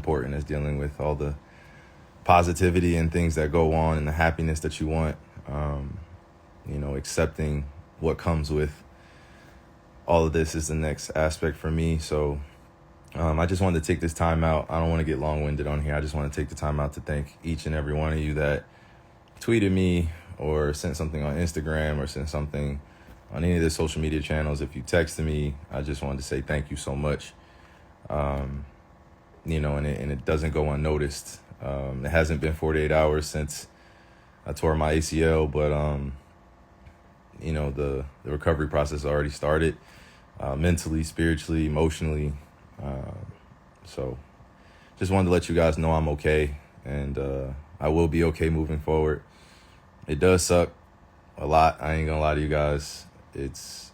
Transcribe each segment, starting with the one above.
important as dealing with all the positivity and things that go on and the happiness that you want. Accepting what comes with all of this is the next aspect for me. So I just wanted to take this time out. I don't want to get long-winded on here. I just want to take the time out to thank each and every one of you that tweeted me or sent something on Instagram or sent something on any of the social media channels. If you texted me, I just wanted to say thank you so much. And it doesn't go unnoticed. It hasn't been 48 hours since I tore my ACL, but the recovery process already started, mentally, spiritually, emotionally. So just wanted to let you guys know I'm okay, and I will be okay moving forward. It does suck a lot. I ain't gonna lie to you guys. It's,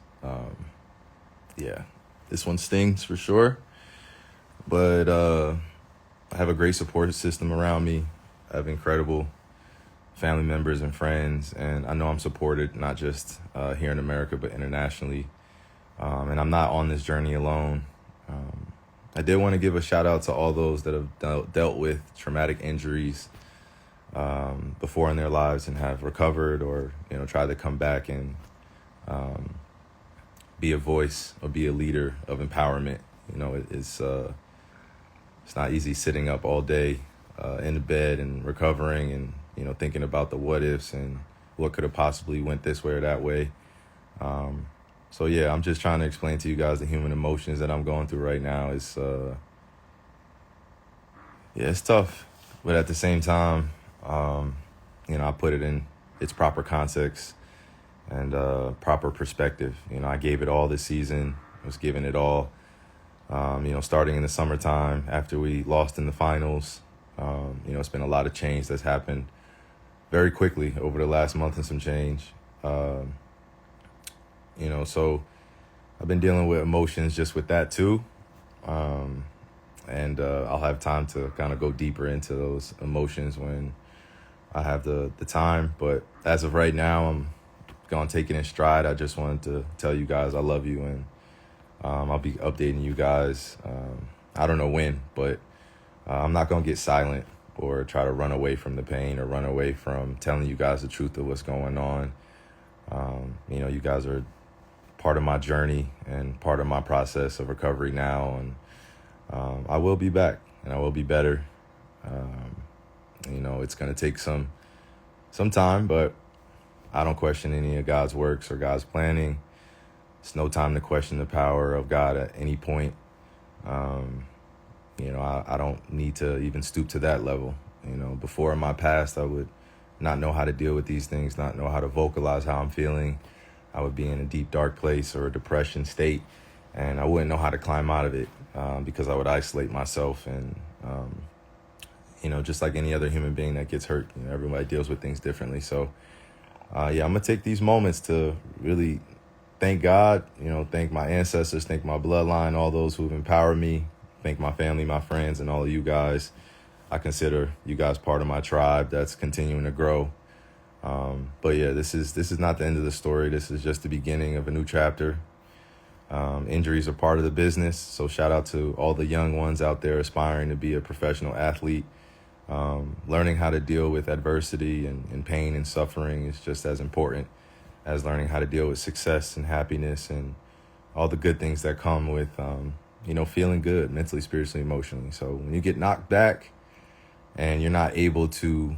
this one stings for sure. But I have a great support system around me. I have incredible family members and friends, and I know I'm supported not just here in America, but internationally. And I'm not on this journey alone. I did want to give a shout out to all those that have dealt with traumatic injuries before in their lives and have recovered or, tried to come back and be a voice or be a leader of empowerment. It's not easy sitting up all day in the bed and recovering and, thinking about the what ifs and what could have possibly went this way or that way. I'm just trying to explain to you guys the human emotions that I'm going through right now. It's tough. But at the same time, I put it in its proper context and proper perspective. I gave it all this season. I was giving it all. Starting in the summertime after we lost in the finals. It's been a lot of change that's happened very quickly over the last month and some change. So I've been dealing with emotions just with that too. And I'll have time to kind of go deeper into those emotions when I have the time. But as of right now, I'm going to take it in stride. I just wanted to tell you guys I love you, and I'll be updating you guys. I don't know when, but I'm not going to get silent or try to run away from the pain or run away from telling you guys the truth of what's going on. You guys are part of my journey and part of my process of recovery now. And I will be back and I will be better. It's going to take some time, but I don't question any of God's works or God's planning. It's no time to question the power of God at any point. I don't need to even stoop to that level. Before in my past, I would not know how to deal with these things, not know how to vocalize how I'm feeling. I would be in a deep, dark place or a depression state, and I wouldn't know how to climb out of it because I would isolate myself. And, just like any other human being that gets hurt, everybody deals with things differently. So, I'm going to take these moments to really thank God, thank my ancestors, thank my bloodline, all those who've empowered me, thank my family, my friends, and all of you guys. I consider you guys part of my tribe that's continuing to grow. This is not the end of the story. This is just the beginning of a new chapter. Injuries are part of the business. So shout out to all the young ones out there aspiring to be a professional athlete. Learning how to deal with adversity and pain and suffering is just as important as learning how to deal with success and happiness and all the good things that come with, feeling good mentally, spiritually, emotionally. So when you get knocked back and you're not able to,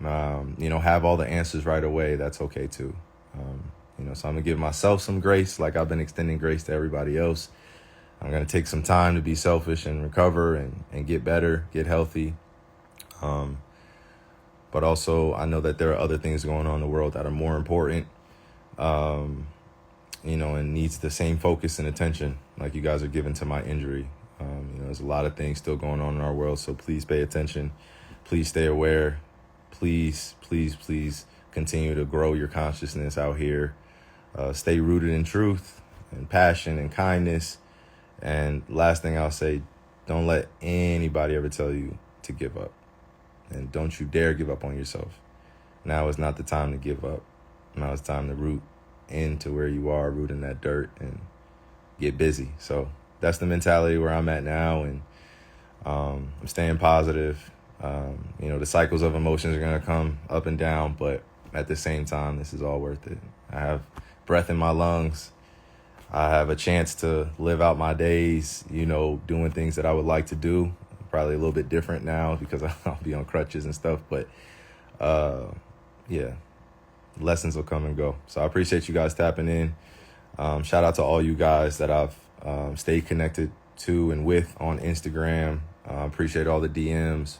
have all the answers right away, that's okay too. So I'm gonna give myself some grace like I've been extending grace to everybody else. I'm gonna take some time to be selfish and recover and get better, get healthy. But also I know that there are other things going on in the world that are more important, and needs the same focus and attention like you guys are giving to my injury. There's a lot of things still going on in our world, so please pay attention. Please stay aware. Please, please, please continue to grow your consciousness out here. Stay rooted in truth and passion and kindness. And last thing I'll say, don't let anybody ever tell you to give up. And don't you dare give up on yourself. Now is not the time to give up. Now it's time to root into where you are, root in that dirt and get busy. So that's the mentality where I'm at now. And I'm staying positive. The cycles of emotions are going to come up and down, but at the same time, this is all worth it. I have breath in my lungs. I have a chance to live out my days, doing things that I would like to do. Probably a little bit different now because I'll be on crutches and stuff, but yeah, lessons will come and go. So I appreciate you guys tapping in. Shout out to all you guys that I've stayed connected to and with on Instagram. Appreciate all the DMs.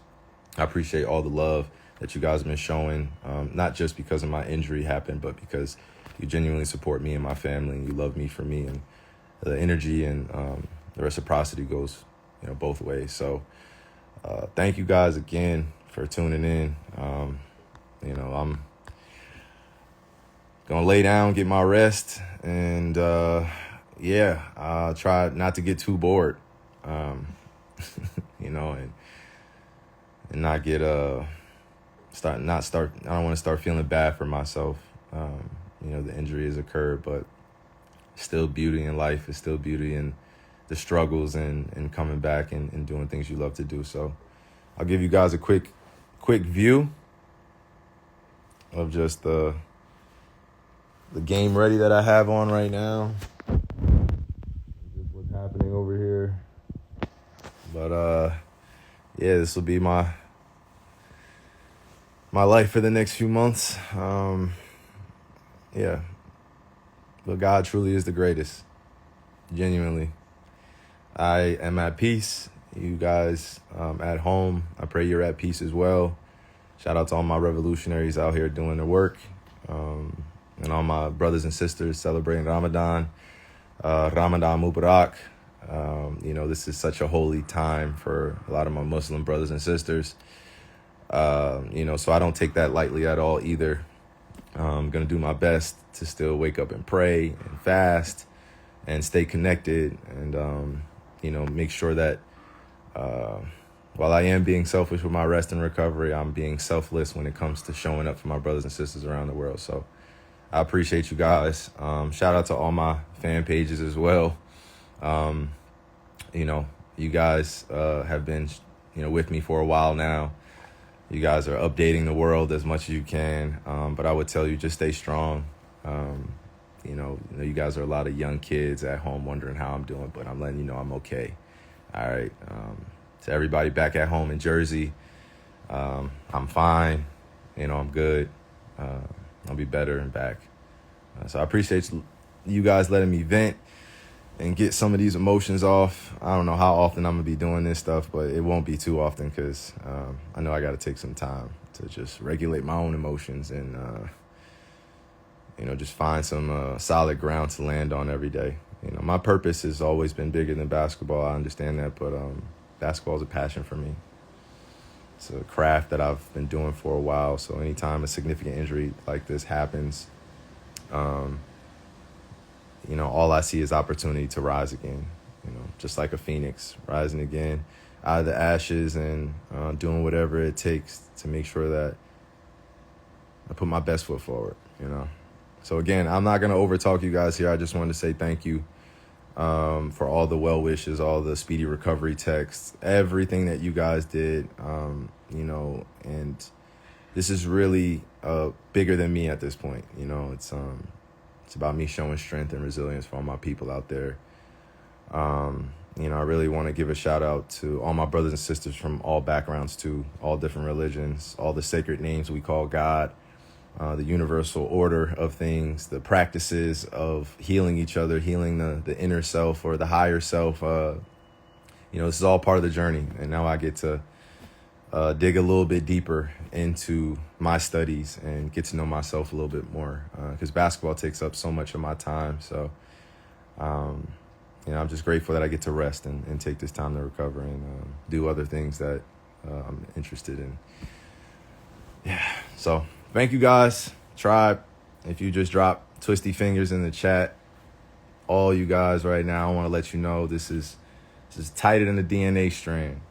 I appreciate all the love that you guys have been showing, not just because of my injury happened, but because you genuinely support me and my family, and you love me for me, and the energy and the reciprocity goes, both ways. So thank you guys again for tuning in. I'm gonna lay down, get my rest, and I'll try not to get too bored, and not get I don't want to start feeling bad for myself. The injury has occurred, but still beauty in life. Is still beauty in the struggles and coming back and doing things you love to do. So I'll give you guys a quick view of just the game ready that I have on right now. Just what's happening over here. But this will be my life for the next few months. But God truly is the greatest. Genuinely. I am at peace. You guys at home, I pray you're at peace as well. Shout out to all my revolutionaries out here doing their work. And all my brothers and sisters celebrating Ramadan. Ramadan Mubarak. This is such a holy time for a lot of my Muslim brothers and sisters. So I don't take that lightly at all either. I'm going to do my best to still wake up and pray and fast and stay connected and, make sure that while I am being selfish with my rest and recovery, I'm being selfless when it comes to showing up for my brothers and sisters around the world. So I appreciate you guys. Shout out to all my fan pages as well. You guys have been, with me for a while now. You guys are updating the world as much as you can. But I would tell you, just stay strong. You guys are a lot of young kids at home wondering how I'm doing, but I'm letting you know I'm okay. All right. To everybody back at home in Jersey, I'm fine. I'm good. I'll be better and back. So I appreciate you guys letting me vent and get some of these emotions off. I don't know how often I'm going to be doing this stuff, but it won't be too often because I know I got to take some time to just regulate my own emotions and, just find some solid ground to land on every day. My purpose has always been bigger than basketball. I understand that, but basketball is a passion for me. It's a craft that I've been doing for a while. So anytime a significant injury like this happens, all I see is opportunity to rise again, just like a phoenix rising again out of the ashes and doing whatever it takes to make sure that I put my best foot forward, So again, I'm not going to overtalk you guys here. I just wanted to say thank you for all the well wishes, all the speedy recovery texts, everything that you guys did, and this is really bigger than me at this point. It's about me showing strength and resilience for all my people out there. I really want to give a shout out to all my brothers and sisters from all backgrounds too, all different religions, all the sacred names we call God, the universal order of things, the practices of healing each other, healing the inner self or the higher self. This is all part of the journey. And now I get to dig a little bit deeper into my studies and get to know myself a little bit more because basketball takes up so much of my time. So, I'm just grateful that I get to rest and take this time to recover and do other things that I'm interested in. Yeah. So thank you guys. Tribe, if you just dropped twisty fingers in the chat, all you guys right now, I want to let you know this is tighter than the DNA strand,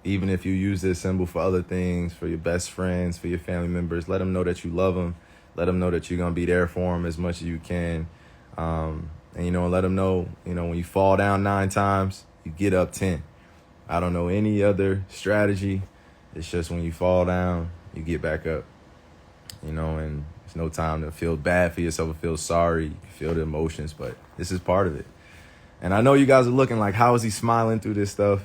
Even if you use this symbol for other things, for your best friends, for your family members, let them know that you love them. Let them know that you're going to be there for them as much as you can. And let them know, when you fall down 9 times, you get up 10. I don't know any other strategy. It's just when you fall down, you get back up, you know, and there's no time to feel bad for yourself or feel sorry. You can feel the emotions, but this is part of it. And I know you guys are looking like, how is he smiling through this stuff?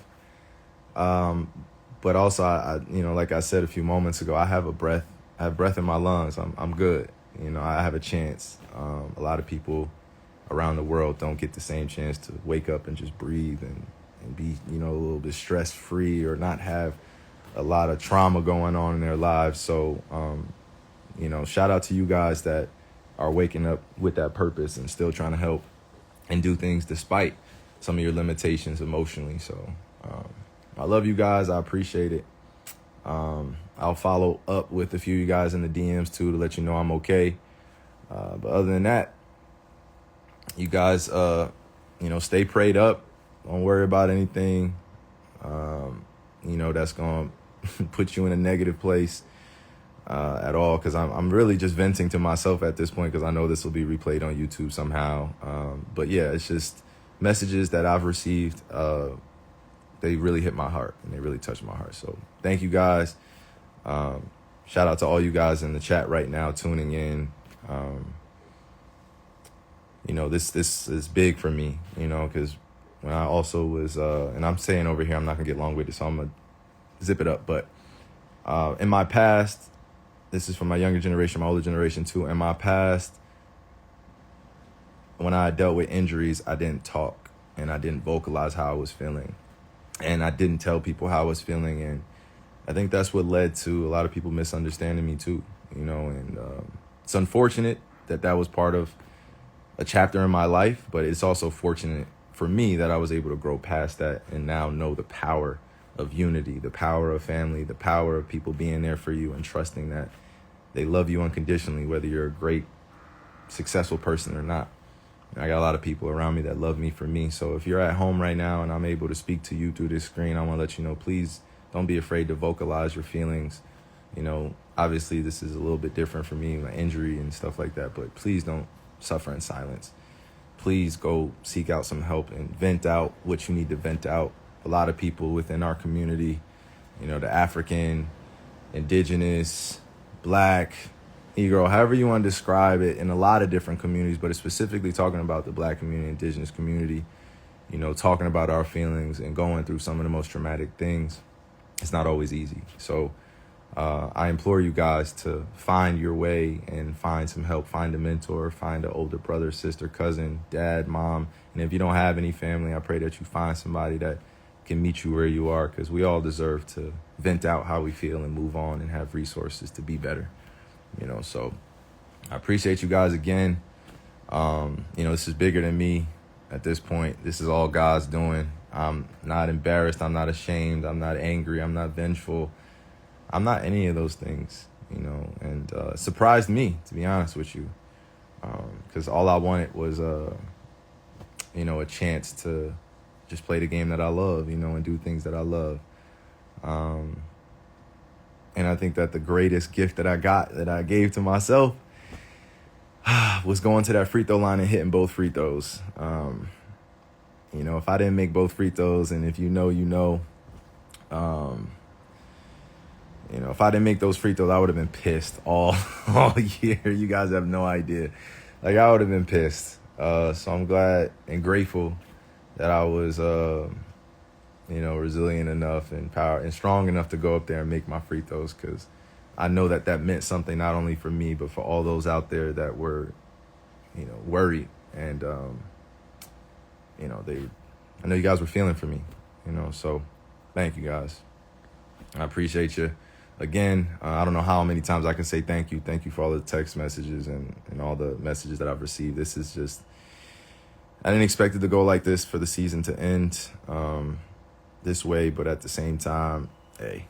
But also, I like I said a few moments ago, I have breath in my lungs. I'm good. You know, I have a chance. A lot of people around the world don't get the same chance to wake up and just breathe and be, you know, a little bit stress free or not have a lot of trauma going on in their lives. So, you know, shout out to you guys that are waking up with that purpose and still trying to help and do things despite some of your limitations emotionally. So, I love you guys. I appreciate it. I'll follow up with a few of you guys in the DMs too to let you know I'm okay. But other than that, you guys, you know, stay prayed up. Don't worry about anything, you know, that's going to put you in a negative place at all. Because I'm really just venting to myself at this point because I know this will be replayed on YouTube somehow. But yeah, it's just messages that I've received. They really hit my heart and they really touched my heart. So thank you guys. Shout out to all you guys in the chat right now tuning in. You know, this is big for me, you know, because when I also was, and I'm saying over here, I'm not going to get long with it, so I'm going to zip it up. But in my past, this is from my younger generation, my older generation too. In my past, when I dealt with injuries, I didn't talk and I didn't vocalize how I was feeling. And I didn't tell people how I was feeling. And I think that's what led to a lot of people misunderstanding me too, you know. And it's unfortunate that was part of a chapter in my life, but it's also fortunate for me that I was able to grow past that and now know the power of unity, the power of family, the power of people being there for you and trusting that they love you unconditionally, whether you're a great, successful person or not. I got a lot of people around me that love me for me. So if you're at home right now and I'm able to speak to you through this screen, I want to let you know, please don't be afraid to vocalize your feelings. You know, obviously this is a little bit different for me, my injury and stuff like that, but please don't suffer in silence. Please go seek out some help and vent out what you need to vent out. A lot of people within our community, you know, the African, indigenous, Black, Negro, however you want to describe it, in a lot of different communities, but it's specifically talking about the Black community, indigenous community, you know, talking about our feelings and going through some of the most traumatic things. It's not always easy. So I implore you guys to find your way and find some help, find a mentor, find an older brother, sister, cousin, dad, mom. And if you don't have any family, I pray that you find somebody that can meet you where you are, because we all deserve to vent out how we feel and move on and have resources to be better. You know, so I appreciate you guys again. You know, this is bigger than me at this point. This is all God's doing. I'm not embarrassed. I'm not ashamed. I'm not angry. I'm not vengeful. I'm not any of those things, you know, and it surprised me, to be honest with you, because all I wanted was, you know, a chance to just play the game that I love, you know, and do things that I love. And I think that the greatest gift that I gave to myself was going to that free throw line and hitting both free throws. You know, if I didn't make both free throws, and if you know, you know, you know, if I didn't make those free throws, I would have been pissed all year. You guys have no idea. Like, I would have been pissed. So I'm glad and grateful that I was, you know, resilient enough and strong enough to go up there and make my free throws, because I know that meant something not only for me, but for all those out there that were, you know, worried. And, you know, I know you guys were feeling for me, you know, so thank you guys. I appreciate you. Again, I don't know how many times I can say thank you. Thank you for all the text messages and all the messages that I've received. This is just, I didn't expect it to go like this for the season to end this way, but at the same time, hey,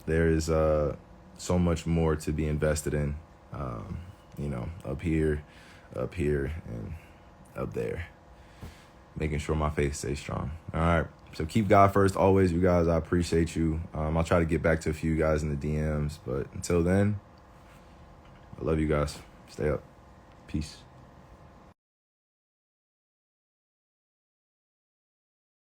there is so much more to be invested in, you know, up here, and up there, making sure my faith stays strong. All right. So keep God first always, you guys. I appreciate you. I'll try to get back to a few guys in the DMs, but until then, I love you guys. Stay up. Peace.